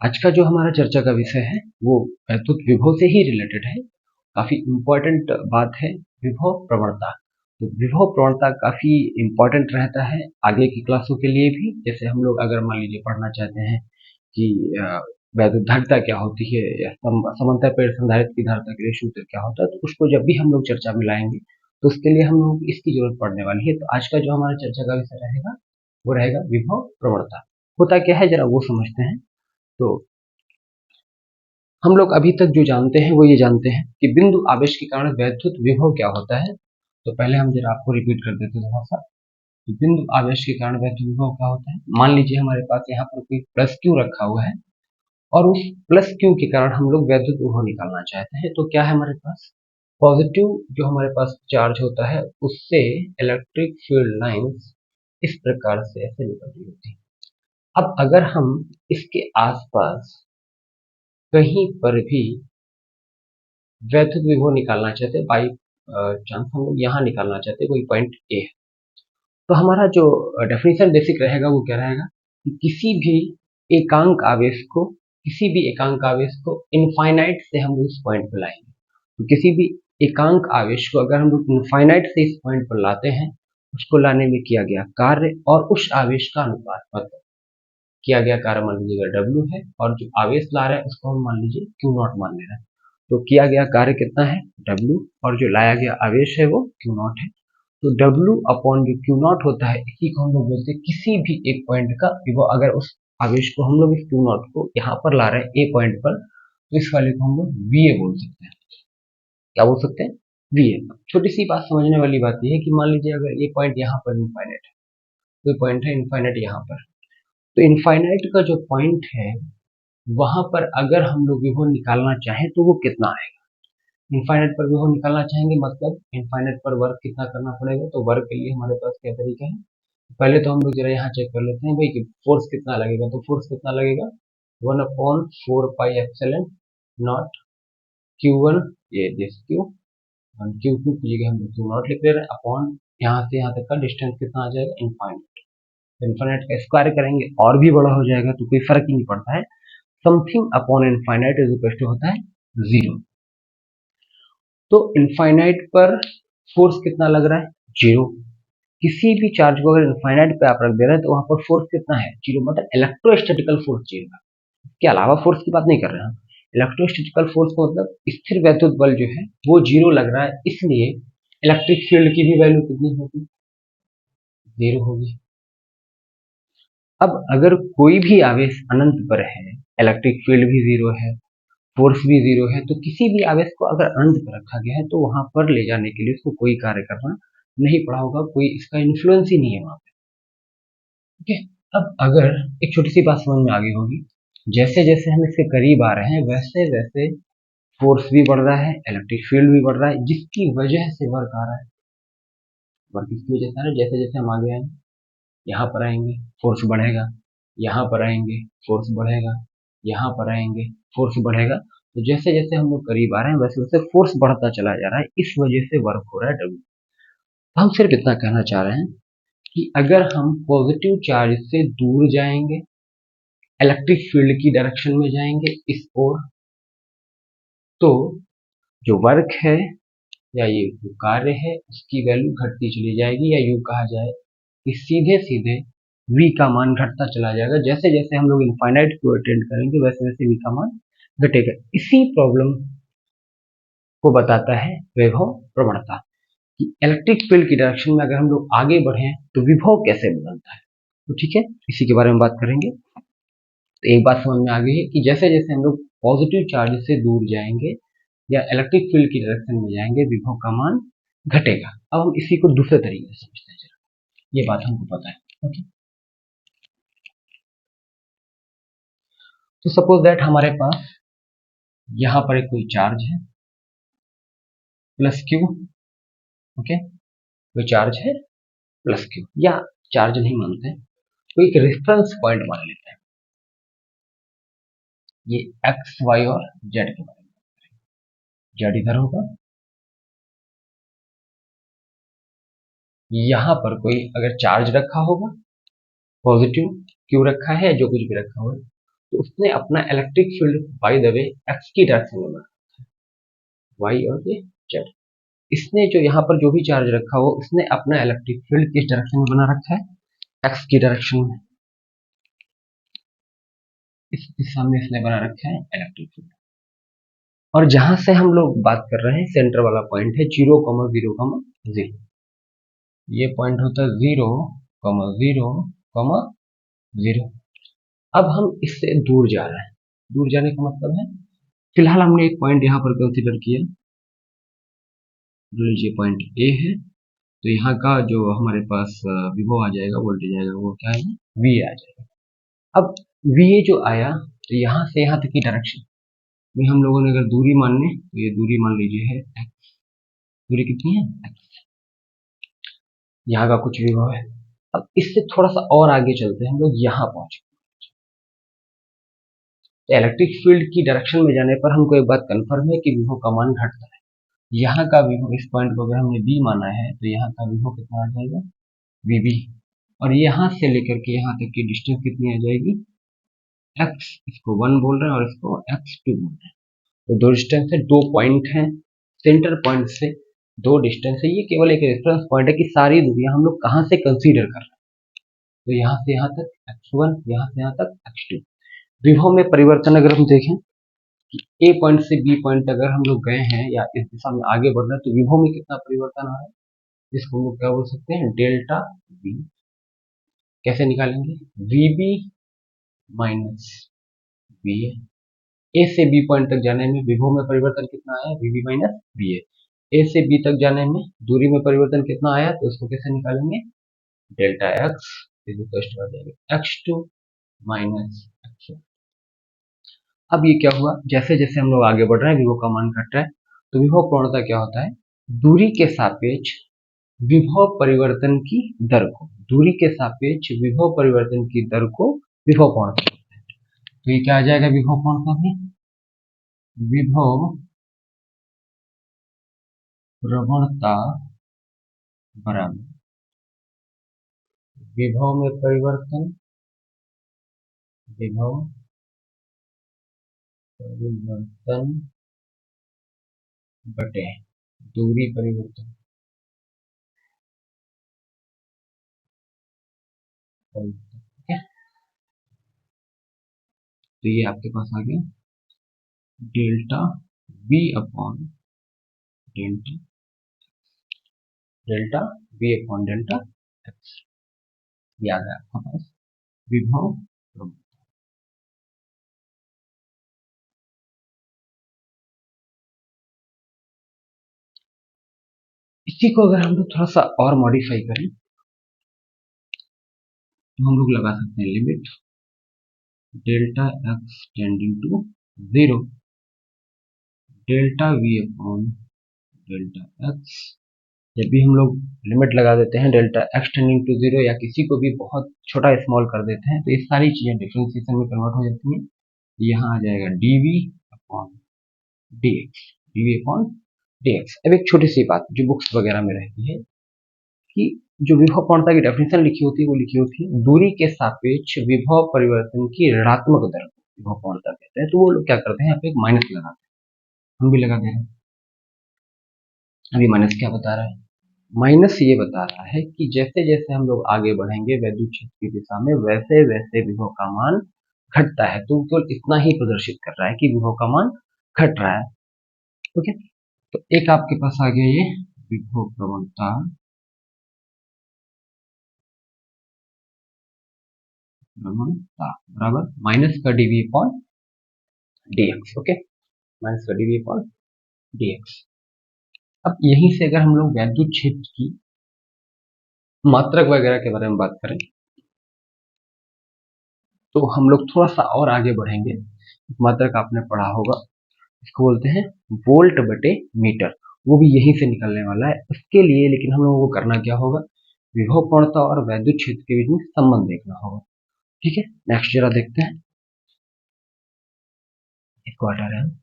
आज का जो हमारा चर्चा का विषय है वो वैद्युत विभव से ही रिलेटेड है। काफी इम्पोर्टेंट बात है विभव प्रवणता। तो विभव प्रवणता काफी इम्पोर्टेंट रहता है आगे की क्लासों के लिए भी। जैसे हम लोग अगर मान लीजिए पढ़ना चाहते हैं कि वैद्युत धारिता क्या होती है या समांतर प्रेरक संधारित्र की धारिता के लिए सूत्र क्या होता है, तो उसको जब भी हम लोग चर्चा में लाएंगे तो उसके लिए हम लोग इसकी जरूरत पड़ने वाली है। तो आज का जो हमारा चर्चा का विषय रहेगा वो रहेगा विभव प्रवणता। होता क्या है जरा वो समझते हैं। तो हम लोग अभी तक जो जानते हैं वो ये जानते हैं कि बिंदु आवेश के कारण वैद्युत विभव क्या होता है। तो पहले हम जरा आपको रिपीट कर देते हैं थोड़ा सा। तो बिंदु आवेश के कारण वैद्युत विभव क्या होता है। मान लीजिए हमारे पास यहाँ पर कोई प्लस क्यू रखा हुआ है और उस प्लस क्यू के कारण हम लोग वैद्युत विभव निकालना चाहते हैं। तो क्या है हमारे पास पॉजिटिव जो हमारे पास चार्ज होता है उससे इलेक्ट्रिक फील्ड लाइंस इस प्रकार से ऐसे निकल रही होती है। अब अगर हम इसके आसपास कहीं पर भी वैद्युत विभव निकालना चाहते हैं, बाई चांस हम लोग यहाँ निकालना चाहते हैं कोई पॉइंट ए है, तो हमारा जो डेफिनेशन बेसिक रहेगा वो क्या रहेगा कि किसी भी एकांक आवेश को इनफाइनाइट से हम उस पॉइंट पर लाएंगे। तो किसी भी एकांक आवेश को अगर हम लोग इनफाइनाइट से इस पॉइंट पर लाते हैं, उसको लाने में किया गया कार्य और उस आवेश का अनुपात, मतलब किया गया कार्य मान लीजिएगा डब्ल्यू है और जो आवेश ला रहा है उसको हम मान लीजिए क्यू नॉट मान ले रहे हैं। तो किया गया कार्य कितना है डब्ल्यू और जो लाया गया आवेश है वो क्यू नॉट है। तो डब्ल्यू अपॉन जो क्यू नॉट होता है इसी को हम लोग बोलते हैं किसी भी एक पॉइंट का विभव। अगर उस आवेश को हम लोग इस क्यू नॉट को यहाँ पर ला रहे हैं ए पॉइंट पर, तो इस वाले को हम लोग वी ए बोल सकते हैं। क्या बोल सकते हैं वी ए। छोटी सी बात समझने वाली बात यह है कि मान लीजिए अगर ये पॉइंट यहाँ पर इनफाइनाइट है, तो पॉइंट है इनफाइनाइट यहाँ पर, तो इनफाइनाइट का जो पॉइंट है वहां पर अगर हम लोग विभव निकालना चाहें तो वो कितना आएगा। इनफाइनाइट पर विभव निकालना चाहेंगे मतलब इनफाइनाइट पर वर्क कितना करना पड़ेगा। तो वर्क के लिए हमारे पास क्या तरीका है, पहले तो हम लोग जरा यहाँ चेक कर लेते हैं भाई कि फोर्स कितना लगेगा। तो फोर्स कितना लगेगा 1/4 पाई एप्सिलॉन नॉट Q1, ये दिस Q और Q2 की जगह हम Q नॉट लिख ले रहे हैं अपॉन यहाँ से यहाँ तक का डिस्टेंस कितना आ जाएगा इनफाइनाइट। इनफाइनाइट का स्क्वायर करेंगे और भी बड़ा हो जाएगा तो कोई फर्क ही नहीं पड़ता है। Something upon infinite is equal to होता है 0। तो इनफाइनाइट पर फोर्स कितना लग रहा है 0। किसी भी चार्ज को अगर इनफाइनाइट पे आप रख दे रहे हैं तो वहां पर फोर्स कितना है 0, मतलब इलेक्ट्रोस्टैटिकल फोर्स 0 है। इसके अलावा फोर्स की बात नहीं कर रहे हैं हम। इलेक्ट्रोस्टैटिकल फोर्स का मतलब स्थिर वैद्युत बल जो है वो 0 लग रहा है, इसलिए इलेक्ट्रिक फील्ड की भी वैल्यू कितनी होगी 0 होगी। अब अगर कोई भी आवेश अनंत पर है, इलेक्ट्रिक फील्ड भी 0 है, फोर्स भी 0 है, तो किसी भी आवेश को अगर अनंत पर रखा गया है तो वहां पर ले जाने के लिए उसको कोई कार्य करना नहीं पड़ा होगा, कोई इसका इन्फ्लुएंस ही नहीं है वहां पे। ठीक है। अब अगर एक छोटी सी बात समझ में आ गई होगी, जैसे जैसे हम इसके करीब आ रहे हैं वैसे वैसे फोर्स भी बढ़ रहा है, इलेक्ट्रिक फील्ड भी बढ़ रहा है, जिसकी वजह से वर्क आ रहा है। वर्क इसकी वजह से आ रहा है, जैसे जैसे हम आगे आएंगे यहाँ पर आएंगे फोर्स बढ़ेगा, यहाँ पर आएंगे फोर्स बढ़ेगा, यहाँ पर आएंगे फोर्स बढ़ेगा। तो जैसे जैसे हम लोग करीब आ रहे हैं वैसे वैसे फोर्स बढ़ता चला जा रहा है, इस वजह से वर्क हो रहा है डब्ल्यू। हम सिर्फ इतना कहना चाह रहे हैं कि अगर हम पॉजिटिव चार्ज से दूर जाएंगे, इलेक्ट्रिक फील्ड की डायरेक्शन में जाएंगे इस ओर, तो जो वर्क है या ये जो कार्य है उसकी वैल्यू घटती चली जाएगी, या यूं कहा जाए कि सीधे सीधे v का मान घटता चला जाएगा। जैसे जैसे हम लोग इनफाइनाइट को अटेंड करेंगे वैसे वैसे v का मान घटेगा। इसी प्रॉब्लम को बताता है विभव प्रवणता कि इलेक्ट्रिक फील्ड की डायरेक्शन में अगर हम लोग आगे बढ़े तो विभव कैसे बदलता है। तो ठीक है, इसी के बारे में बात करेंगे। तो एक बात समझ में आ गई है कि जैसे जैसे हम लोग पॉजिटिव चार्ज से दूर जाएंगे या इलेक्ट्रिक फील्ड की डायरेक्शन में जाएंगे विभव का मान घटेगा। अब हम इसी को दूसरे तरीके से समझते हैं, ये बात हमको पता है। ओके, तो सपोज दैट हमारे पास यहाँ पर एक कोई चार्ज है प्लस क्यू। ओके, कोई चार्ज है प्लस क्यू, या चार्ज नहीं मानते, तो एक रेफरेंस पॉइंट मान लेते हैं। ये एक्स वाई और जेड के बारे में, जेड इधर होगा, यहाँ पर कोई अगर चार्ज रखा होगा पॉजिटिव क्यू रखा है, जो कुछ भी रखा हुआ है, तो उसने अपना electric field by the way x की डायरेक्शन में बना, वाई और ये जेड। इसने जो यहाँ पर जो भी चार्ज रखा हो, उसने अपना इलेक्ट्रिक फील्ड किस डायरेक्शन में बना रखा है, एक्स की डायरेक्शन में। इस दिशा में इसने बना रखा है इलेक्ट्रिक फील्ड। और जहां से हम लोग बात कर रहे हैं, सेंटर वाला पॉइंट है 0,0,0। ये पॉइंट होता है 0,0,0। अब हम इससे दूर जा रहे हैं। दूर जाने का मतलब है, फिलहाल हमने एक पॉइंट यहाँ पर कंसीडर किया, लीजिए पॉइंट ए है। तो यहाँ का जो हमारे पास विभव आ जाएगा, वोल्टेज आएगा, वो क्या है, वी आ जाएगा। अब वी जो आया, तो यहाँ से यहाँ तक की डायरेक्शन में हम लोगों ने अगर दूरी मान लें, तो ये दूरी मान लीजिए है एक्स। दूरी कितनी है, एक्स। यहाँ का कुछ विभव है। अब इससे थोड़ा सा और आगे चलते हैं हम लोग, यहाँ पहुंचे। तो इलेक्ट्रिक फील्ड की डायरेक्शन में जाने पर हमको एक बात कंफर्म है कि विभव का मान घटता है। यहाँ का विभव, इस पॉइंट को अगर हमने बी माना है, तो यहाँ का विभव कितना आ जाएगा, वीबी। और यहाँ से लेकर के यहाँ तक की डिस्टेंस कितनी आ जाएगी, एक्स। इसको 1 बोल रहे हैं और इसको x2 बोल रहे हैं। तो दो डिस्टेंस है, दो पॉइंट हैं, सेंटर पॉइंट से दो डिस्टेंस है। ये केवल एक रेफरेंस पॉइंट है कि सारी दूरियां हम लोग कहाँ से कंसीडर कर रहे हैं। तो यहाँ से यहाँ तक x1, यहाँ से यहाँ तक x2। विभव में परिवर्तन अगर हम देखें कि ए पॉइंट से बी पॉइंट अगर हम लोग गए हैं या इस दिशा में आगे बढ़ रहे हैं, तो विभव में कितना परिवर्तन आ रहा है, जिसको हम लोग क्या बोल सकते हैं, डेल्टा वी। कैसे निकालेंगे, वीबी माइनस वी। ए से बी पॉइंट तक जाने में विभव में परिवर्तन कितना आया, वीबी माइनस वी। ए से बी तक जाने में दूरी में परिवर्तन कितना आया, तो उसको कैसे निकालेंगे, delta x is equal to आ जाएगा x2 माइनस x1। अब ये क्या हुआ, जैसे जैसे हम लोग आगे बढ़ रहे हैं, विभव का मान घट रहा है। तो विभव प्रवणता क्या होता है, दूरी के सापेक्ष विभव परिवर्तन की दर को, दूरी के सापेक्ष विभव परिवर्तन की दर को विभव प्रवणता। तो ये क्या आ जाएगा, विभव प्रवणता भी, विभव प्रवणता बराबर विभव में परिवर्तन, विभव परिवर्तन बटे दूरी परिवर्तन, ठीक है। तो ये आपके पास आ गया delta v upon delta, delta v upon delta x. ये आ गया आपके पास विभव प्रवणता। इसी को अगर हम लोग थोड़ा सा और मॉडिफाई करें, तो हम लोग लगा सकते हैं limit delta x tending to 0, delta v upon delta x. जब भी हम लोग लिमिट लगा देते हैं डेल्टा एक्स टेंडिंग टू 0, या किसी को भी बहुत छोटा स्मॉल कर देते हैं, तो ये सारी चीजें डिफरेंशिएशन में कन्वर्ट हो जाती हैं। यहाँ आ जाएगा dv upon dx, dv upon dx। अब एक छोटी सी बात जो बुक्स वगैरह में रहती है, कि जो विभव प्रवणता की डेफिनेशन लिखी होती है, वो लिखी होती है दूरी के सापेक्ष विभव परिवर्तन की ऋणात्मक दर को विभव प्रवणता कहते हैं। तो वो लोग क्या करते हैं, यहाँ पे एक माइनस लगाते हैं, हम भी लगा दे रहे हैं। अभी माइनस क्या बता रहा है, माइनस ये बता रहा है कि जैसे जैसे हम लोग आगे बढ़ेंगे वैद्युत क्षेत्र की दिशा में, वैसे वैसे विभव का मान घटता है। तो केवल इतना ही प्रदर्शित कर रहा है कि विभव का मान घट रहा है। ओके, तो एक आपके पास आ गया ये विभव प्रवणता बराबर माइनस का dv upon dx। Okay, minus का डीवी अपॉन dx। अब यहीं से अगर हम लोग वैद्युत क्षेत्र की मात्रक वगैरह के बारे में बात करें, तो हम लोग थोड़ा सा और आगे बढ़ेंगे। मात्रक आपने पढ़ा होगा, इसको बोलते हैं वोल्ट बटे मीटर। वो भी यहीं से निकलने वाला है। उसके लिए लेकिन हम लोगों को करना क्या होगा, विभव प्रवणता और वैद्युत क्षेत्र के बीच में संबंध देखना होगा। ठीक है, नेक्स्ट जरा देखते हैं, इसको हटा रहे हैं।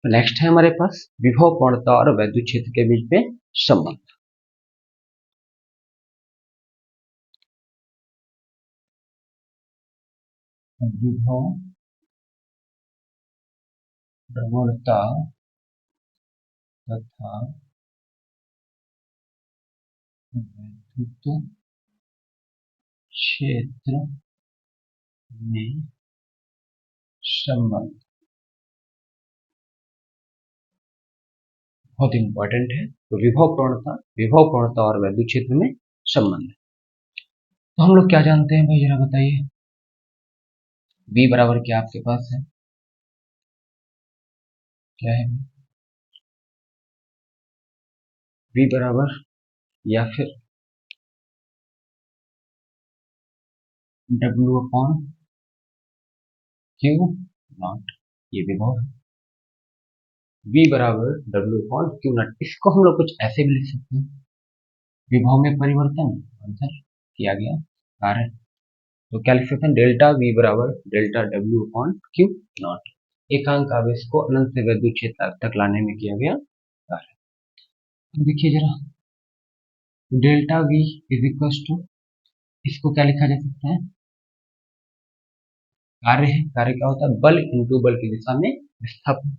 नेक्स्ट है हमारे पास विभव पूर्णता और वैद्युत क्षेत्र के बीच में संबंध। विभव प्रवणता तथा वैद्युत क्षेत्र में संबंध बहुत इंपॉर्टेंट है। तो विभव प्रवणता और वैद्युत क्षेत्र में संबंध। तो हम लोग क्या जानते हैं भाई, जरा बताइए। V बराबर क्या आपके पास है, क्या है V बराबर, या फिर W अपॉन Q नॉट, ये विभव है। V बराबर W अपॉन Q नॉट। इसको हम लोग कुछ ऐसे भी लिख सकते हैं, विभव में परिवर्तन आंसर किया गया कार्य। तो क्या लिख सकते हैं, डेल्टा V बराबर delta W upon Q not. एकांक आवेश को अनंत से वैद्युत क्षेत्र तक लाने में किया गया कार्य। देखिए जरा, delta V is equal to, इसको क्या लिखा जा सकता है, कार्य है। कार्य क्या होता है, बल इंटू बल की दिशा में विस्थापन।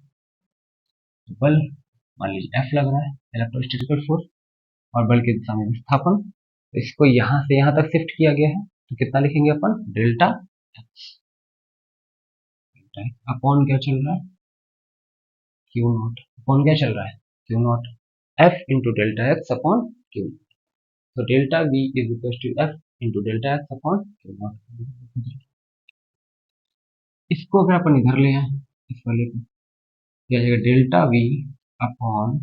बल मान लीजिए F लग रहा है, इलेक्ट्रोस्टैटिक फोर्स, और बल की दिशा में विस्थापन। तो इसको यहां से यहां तक शिफ्ट किया गया है, तो कितना लिखेंगे अपन, डेल्टा एक्स अपॉन क्या चल रहा है, क्यू नॉट। अपॉन क्या चल रहा है, q naught, F into delta x upon q. तो delta V is equal to F into delta x upon q naught. इसको अगर अपन इधर ले आए, इस वाले को, क्या जाएगा, delta v upon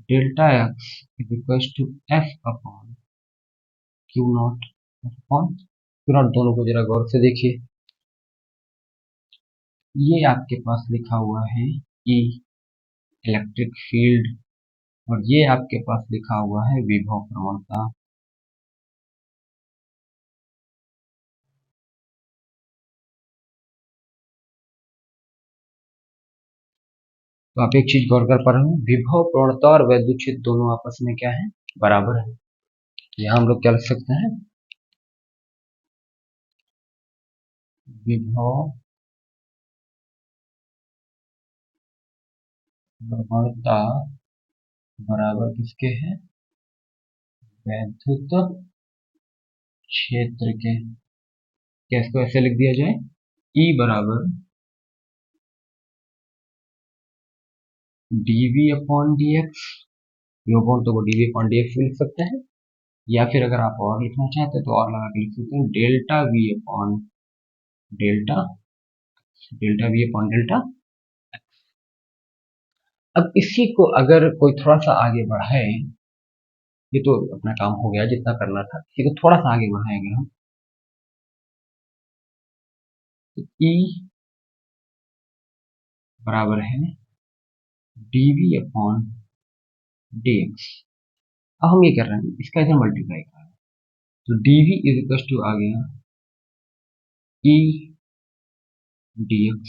delta x is equal to f upon q naught upon q naught. दोनों को जरा गौर से देखिए, ये आपके पास लिखा हुआ है ई इलेक्ट्रिक फील्ड, और ये आपके पास लिखा हुआ है विभव प्रवणता। तो आप एक चीज गौर कर पा रहे हैं, विभव प्रवणता और वैद्युत क्षेत्र दोनों आपस में क्या है, बराबर है। यहाँ हम लोग क्या लिख सकते हैं, विभव प्रवणता बराबर किसके है, वैद्युत क्षेत्र के। क्या इसको ऐसे लिख दिया जाए, E बराबर dV अपॉन dx, तो वो dV अपॉन dx लिख सकते हैं, या फिर अगर आप और लिखना चाहते हैं तो और लगा के लिख सकते हैं, delta V upon delta delta V upon delta. अब इसी को अगर कोई थोड़ा सा आगे बढ़ाए, ये तो अपना काम हो गया जितना करना था, इसी को थोड़ा सा आगे बढ़ाएंगे हम, तो E बराबर है dV अपॉन dx। अब हम ये कर रहे हैं, इसका इधर मल्टीप्लाई कर रहे हैं, तो dV इज इक्वल टू आ गया E dx,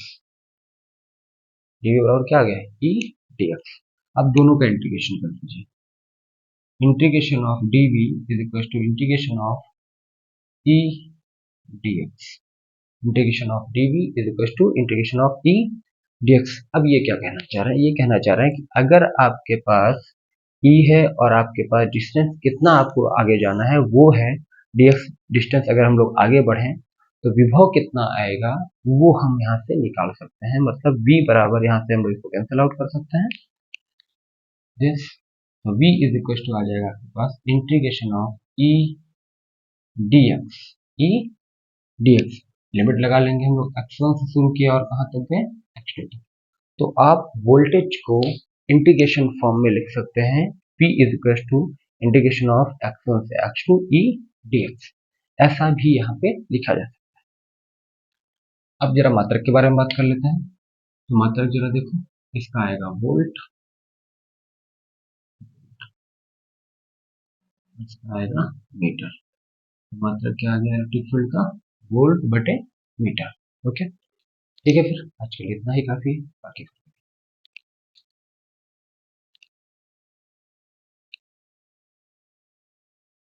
dV बराबर क्या आ गया, E dx। अब दोनों का इंटीग्रेशन कर दीजिए, integration of dV is equal to integration of E dx, integration of dV is equal to integration of E dx। अब ये क्या कहना चाह रहा है, ये कहना चाह रहा है कि अगर आपके पास E है और आपके पास डिस्टेंस कितना आपको आगे जाना है वो है dx डिस्टेंस, अगर हम लोग आगे बढ़े तो विभव कितना आएगा वो हम यहाँ से निकाल सकते हैं। मतलब V बराबर, यहाँ से हम लोग इसको कैंसिल आउट कर सकते हैं, दिस, तो V इज इक्वल टू आ जाएगा आपके पास integration of E dx, E dx। Limit लगा लेंगे हम लोग, x1 से शुरू किया और कहाँ तक गए, x2 तक। तो आप वोल्टेज को इंटीग्रेशन फॉर्म में लिख सकते हैं, P is equal to integration of x1 से x2 E dx। ऐसा भी यहाँ पे लिखा जा सकता है। अब जरा मात्रक के बारे में बात कर लेते हैं। तो मात्रक जरा देखो, इसका आएगा वोल्ट, इसका आएगा मीटर। मात्रक क्या आ गया इलेक्ट्रिक फील्ड का, वोल्ट बटे मीटर। ओके, ठीक है, फिर आज के लिए इतना ही काफी है, बाकी